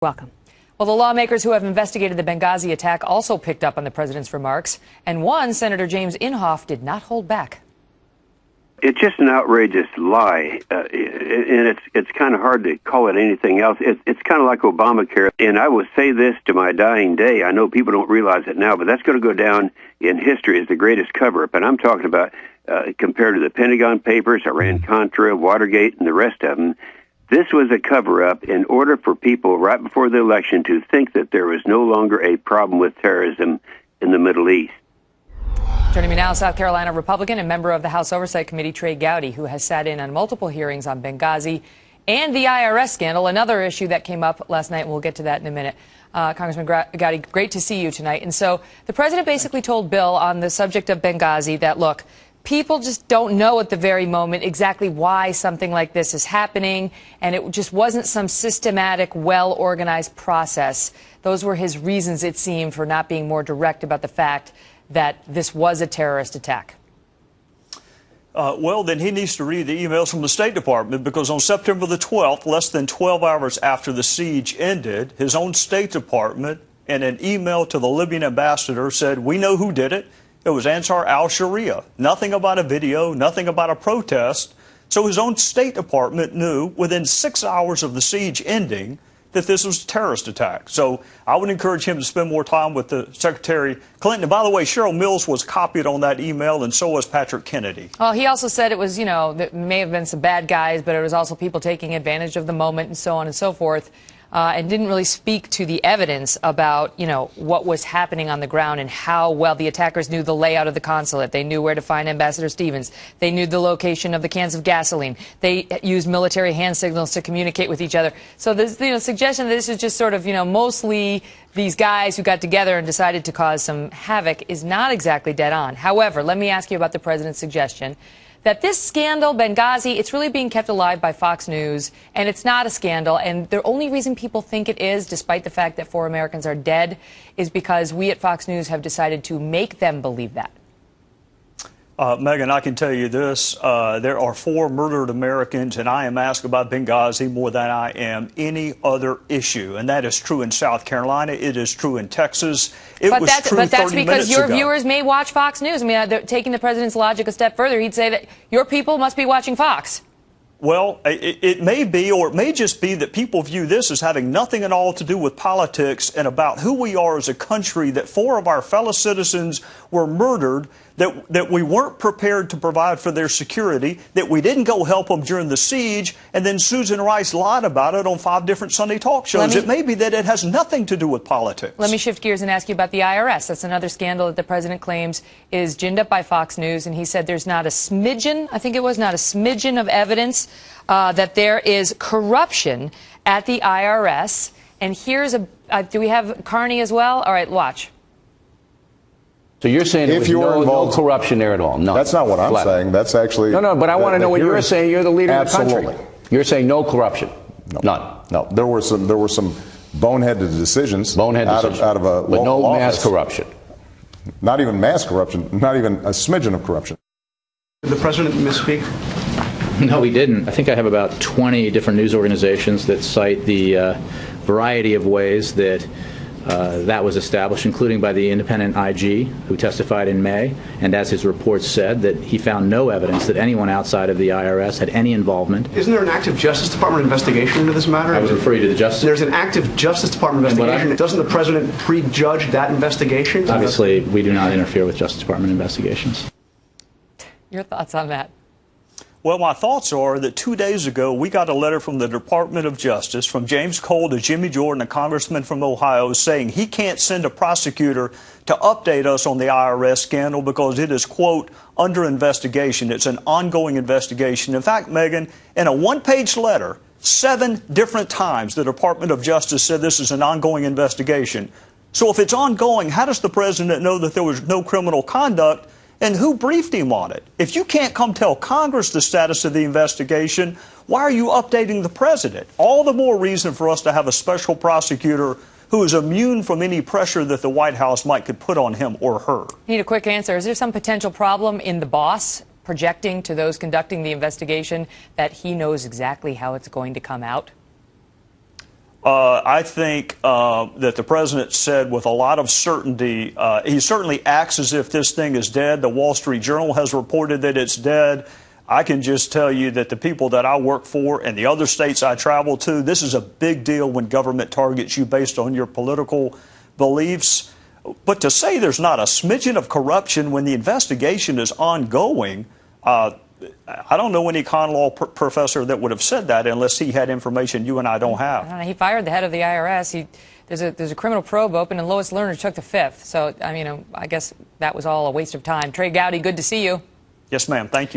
Welcome. Well, the lawmakers who have investigated the Benghazi attack also picked up on the president's remarks, and one, Senator James Inhofe, did not hold back. It's just an outrageous lie, and it's kind of hard to call it anything else. It's kind of like Obamacare, and I will say this to my dying day. I know people don't realize it now, but that's going to go down in history as the greatest cover-up, and I'm talking about compared to the Pentagon Papers, Iran-Contra, Watergate, and the rest of them. This was a cover-up in order for people right before the election to think that there was no longer a problem with terrorism in the Middle East. Joining me now, South Carolina Republican and member of the House Oversight Committee, Trey Gowdy, who has sat in on multiple hearings on Benghazi and the IRS scandal, another issue that came up last night, and we'll get to that in a minute. Congressman Gowdy, great to see you tonight. And so the president basically told Bill on the subject of Benghazi that, look, people just don't know at the very moment exactly why something like this is happening, and it just wasn't some systematic, well-organized process. Those were his reasons, it seemed, for not being more direct about the fact that this was a terrorist attack. Well, then he needs to read the emails from the State Department, because on September the 12th, less than 12 hours after the siege ended, his own State Department, in an email to the Libyan ambassador, said, "We know who did it. It was Ansar al-Sharia." Nothing about a video, nothing about a protest. So his own State Department knew within 6 hours of the siege ending that this was a terrorist attack. So I would encourage him to spend more time with the Secretary Clinton. And by the way, Cheryl Mills was copied on that email, and so was Patrick Kennedy. Well, he also said it was, you know, there may have been some bad guys, but it was also people taking advantage of the moment and so on and so forth. And didn't really speak to the evidence about, you know, what was happening on the ground and how well the attackers knew the layout of the consulate. They knew where to find Ambassador Stevens. They knew the location of the cans of gasoline. They used military hand signals to communicate with each other. So this, you know, suggestion that this is just sort of, you know, mostly these guys who got together and decided to cause some havoc is not exactly dead on. However, let me ask you about the president's suggestion that this scandal, Benghazi, it's really being kept alive by Fox News, and it's not a scandal. And the only reason people think it is, despite the fact that 4 Americans are dead, is because we at Fox News have decided to make them believe that. Megyn, I can tell you this. There are 4 murdered Americans, and I am asked about Benghazi more than I am any other issue. And that is true in South Carolina. It is true in Texas. But that's because your viewers may watch Fox News. I mean, taking the president's logic a step further, he'd say that your people must be watching Fox. Well, it may be, or it may just be that people view this as having nothing at all to do with politics and about who we are as a country, that 4 of our fellow citizens were murdered, that we weren't prepared to provide for their security, that we didn't go help them during the siege, and then Susan Rice lied about it on 5 different Sunday talk shows. It may be that it has nothing to do with politics. Let me shift gears and ask you about the IRS. That's another scandal that the president claims is ginned up by Fox News, and he said there's not a smidgen, I think it was, not a smidgen of evidence that there is corruption at the IRS. And here's a, do we have Carney as well? All right, watch. So you're saying there was no corruption there at all? No. That's not what I'm saying. That's actually... No, but I want to know what you're saying. You're the leader of the country. You're saying no corruption? No. None? No. There were some boneheaded decisions out of a but no office. Mass corruption? Not even mass corruption. Not even a smidgen of corruption. Did the president misspeak? No, he didn't. I think I have about 20 different news organizations that cite the variety of ways that that was established, including by the independent IG, who testified in May, and as his report said, that he found no evidence that anyone outside of the IRS had any involvement. Isn't there an active Justice Department investigation into this matter? I would refer you to the Justice. There's an active Justice Department investigation. Doesn't the president prejudge that investigation? Obviously, we do not interfere with Justice Department investigations. Your thoughts on that? Well, my thoughts are that 2 days ago, we got a letter from the Department of Justice, from James Cole to Jimmy Jordan, a congressman from Ohio, saying he can't send a prosecutor to update us on the IRS scandal because it is, quote, under investigation. It's an ongoing investigation. In fact, Megyn, in a 1-page letter, 7 different times the Department of Justice said this is an ongoing investigation. So if it's ongoing, how does the president know that there was no criminal conduct? And who briefed him on it? If you can't come tell Congress the status of the investigation, why are you updating the president? All the more reason for us to have a special prosecutor who is immune from any pressure that the White House might could put on him or her. Need a quick answer. Is there some potential problem in the boss projecting to those conducting the investigation that he knows exactly how it's going to come out? I think that the president said with a lot of certainty, he certainly acts as if this thing is dead. The Wall Street Journal has reported that it's dead. I can just tell you that the people that I work for and the other states I travel to, this is a big deal when government targets you based on your political beliefs. But to say there's not a smidgen of corruption when the investigation is ongoing, I don't know any con law professor that would have said that unless he had information you and I don't have. I don't know, he fired the head of the IRS. There's a criminal probe open, and Lois Lerner took the fifth. So, I mean, I guess that was all a waste of time. Trey Gowdy, good to see you. Yes, ma'am. Thank you.